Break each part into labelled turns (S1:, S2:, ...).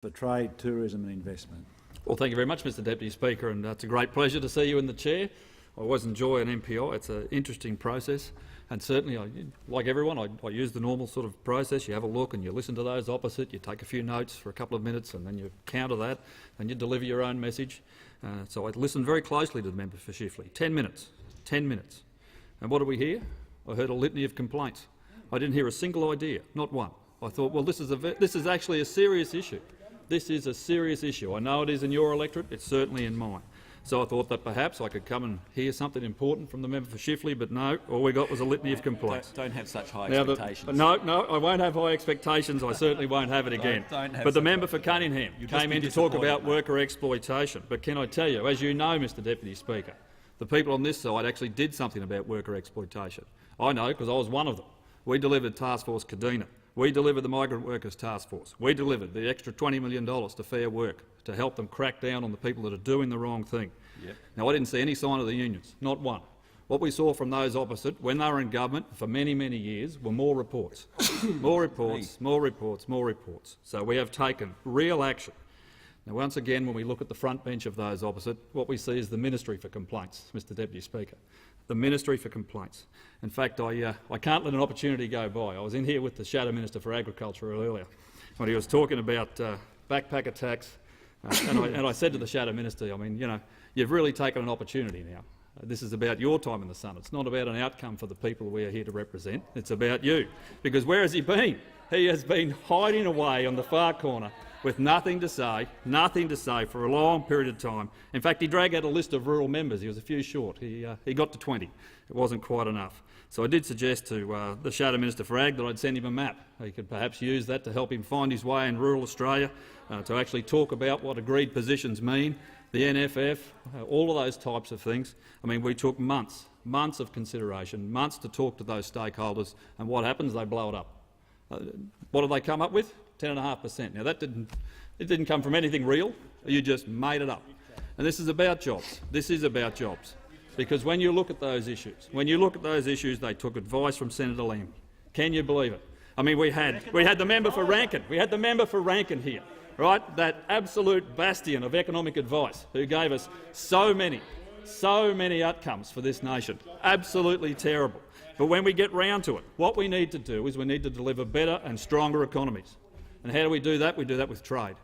S1: for Trade, Tourism and Investment.
S2: Well, thank you very much, Mr Deputy Speaker, and it's a great pleasure to see you in the chair. I always enjoy an MPI. It's an interesting process, and certainly, like everyone, I use the normal sort of process. You have a look and you listen to those opposite, you take a few notes for a couple of minutes and then you counter that and you deliver your own message. So I listened very closely to the member for Chifley. 10 minutes. 10 minutes. And what did we hear? I heard a litany of complaints. I didn't hear a single idea, not one. I thought, well, this is actually a serious issue. This is a serious issue. I know it is in your electorate. It's certainly in mine. So I thought that perhaps I could come and hear something important from the member for Chifley, but no, all we got was a litany of complaints.
S3: Don't have such high expectations.
S2: No, I won't have high expectations. I certainly won't have it again.
S3: But
S2: the member for Cunningham came in to talk about worker exploitation. But can I tell you, as you know, Mr Deputy Speaker, the people on this side actually did something about worker exploitation. I know because I was one of them. We delivered Task Force Kadena. We delivered the Migrant Workers Task Force. We delivered the extra $20 million to Fair Work to help them crack down on the people that are doing the wrong thing.
S3: Yep.
S2: Now, I didn't see any sign of the unions, not one. What we saw from those opposite, when they were in government for many, many years, were more reports. More reports, more reports, more reports. So we have taken real action. Now, once again, when we look at the front bench of those opposite, what we see is the Ministry for Complaints, Mr Deputy Speaker. The Ministry for Complaints. In fact, I can't let an opportunity go by. I was in here with the Shadow Minister for Agriculture earlier when he was talking about backpacker tax, and I said to the Shadow Minister, I mean, you know, you've really taken an opportunity now. This is about your time in the sun. It's not about an outcome for the people we are here to represent. It's about you. Because where has he been? He has been hiding away on the far corner with nothing to say for a long period of time. In fact, he dragged out a list of rural members. He was a few short. He got to 20. It wasn't quite enough. So I did suggest to the Shadow Minister for Ag that I'd send him a map. He could perhaps use that to help him find his way in rural Australia, to actually talk about what agreed positions mean, the NFF, all of those types of things. I mean, we took months of consideration, months to talk to those stakeholders, and what happens? They blow it up. What did they come up with? 10.5%. Now, it didn't come from anything real. You just made it up. And this is about jobs. This is about jobs. Because when you look at those issues, they took advice from Senator Lamb. Can you believe it? I mean, we had the member for Rankin. We had the member for Rankin here, right? That absolute bastion of economic advice, who gave us so many outcomes for this nation. Absolutely terrible. But when we get round to it, what we need to do is we need to deliver better and stronger economies. And how do we do that? We do that with trade.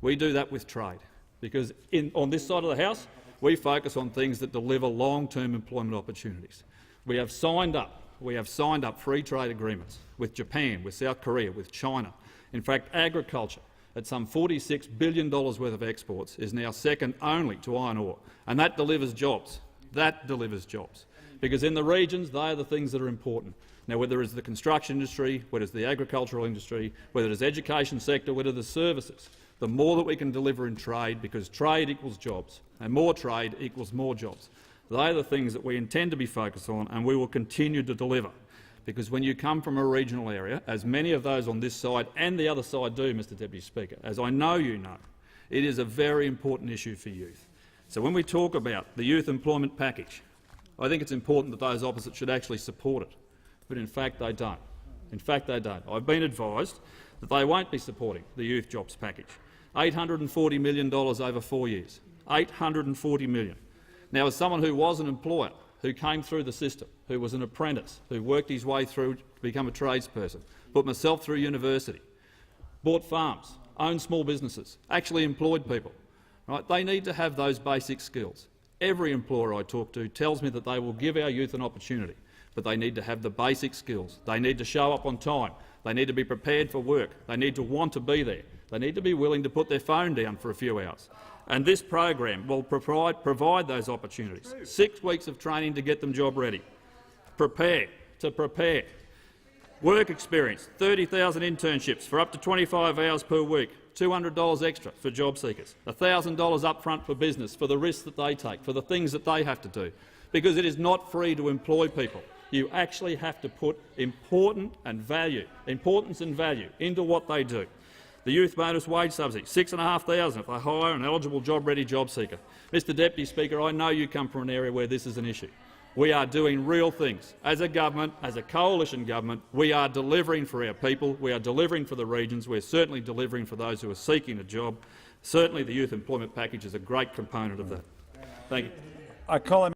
S2: We do that with trade. Because on this side of the House, we focus on things that deliver long-term employment opportunities. We have signed up free trade agreements with Japan, with South Korea, with China. In fact, agriculture, at some $46 billion worth of exports, is now second only to iron ore. And that delivers jobs. That delivers jobs. Because in the regions, they are the things that are important. Now, whether it's the construction industry, whether it's the agricultural industry, whether it's the education sector, whether it's services, the more that we can deliver in trade, because trade equals jobs, and more trade equals more jobs. They are the things that we intend to be focused on, and we will continue to deliver. Because when you come from a regional area, as many of those on this side and the other side do, Mr Deputy Speaker, as I know you know, it is a very important issue for youth. So when we talk about the youth employment package, I think it's important that those opposite should actually support it. But in fact they don't. In fact they don't. I've been advised that they won't be supporting the youth jobs package. $840 million over 4 years. $840 million. Now, as someone who was an employer, who came through the system, who was an apprentice, who worked his way through to become a tradesperson, put myself through university, bought farms, owned small businesses, actually employed people, right? They need to have those basic skills. Every employer I talk to tells me that they will give our youth an opportunity, but they need to have the basic skills. They need to show up on time. They need to be prepared for work. They need to want to be there. They need to be willing to put their phone down for a few hours. And this program will provide those opportunities. 6 weeks of training to get them job ready. Prepare. Work experience, 30,000 internships for up to 25 hours per week, $200 extra for job seekers, $1,000 up front for business for the risks that they take, for the things that they have to do. Because it is not free to employ people. You actually have to put importance and value into what they do. The youth bonus wage subsidy, $6,500 if they hire an eligible job-ready job seeker. Mr Deputy Speaker, I know you come from an area where this is an issue. We are doing real things. As a government, as a coalition government, we are delivering for our people, we are delivering for the regions, we're certainly delivering for those who are seeking a job. Certainly the youth employment package is a great component of that. Thank you.
S1: I call him